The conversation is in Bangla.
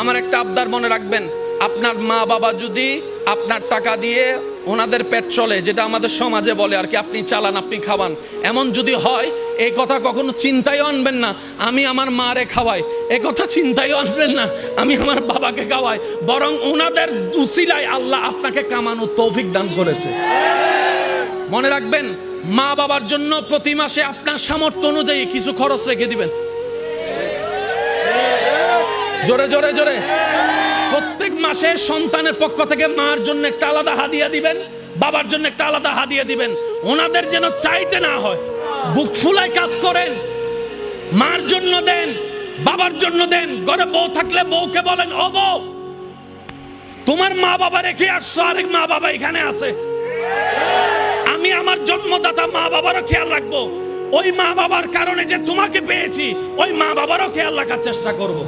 আমার একটা আবদার মনে রাখবেন, আপনার মা বাবা যদি আপনার টাকা দিয়ে ওনাদের পেট চলে, যেটা আমাদের সমাজে বলে আর কি, আপনি চালান আপনি খাওয়ান, এমন যদি হয় এই কথা কখনো চিন্তায় আনবেন না আমি আমার মারে খাওয়াই, এ কথা চিন্তায় আনবেন না আমি আমার বাবাকে খাওয়াই, বরং ওনাদের উসিলায় আল্লাহ আপনাকে কামানোর তৌফিক দান করেছে। মনে রাখবেন, মা বাবার জন্য প্রতি মাসে আপনার সামর্থ্য অনুযায়ী কিছু খরচ রেখে দিবেন। জোরে জোরে জোরে প্রত্যেক মাসে সন্তানের পক্ষ থেকে মার জন্য একটা আলাদা হাদিয়া দিবেন, বাবার জন্য একটা আলাদা হাদিয়া দিবেন। ওনাদের যেন চাইতে না হয়, বুক ফুলায় কাজ করেন, মার জন্য দেন, বাবার জন্য দেন। ঘরে বউ থাকলে বউকে বলেন, ও বউ, তোমার মা বাবা রেখে আসছো, আরেক মা বাবা এখানে আছে, আমি আমার জন্মদাতা মা বাবারও খেয়াল রাখবো, ওই মা বাবার কারণে যে তোমাকে পেয়েছি ওই মা বাবারও খেয়াল রাখার চেষ্টা করব।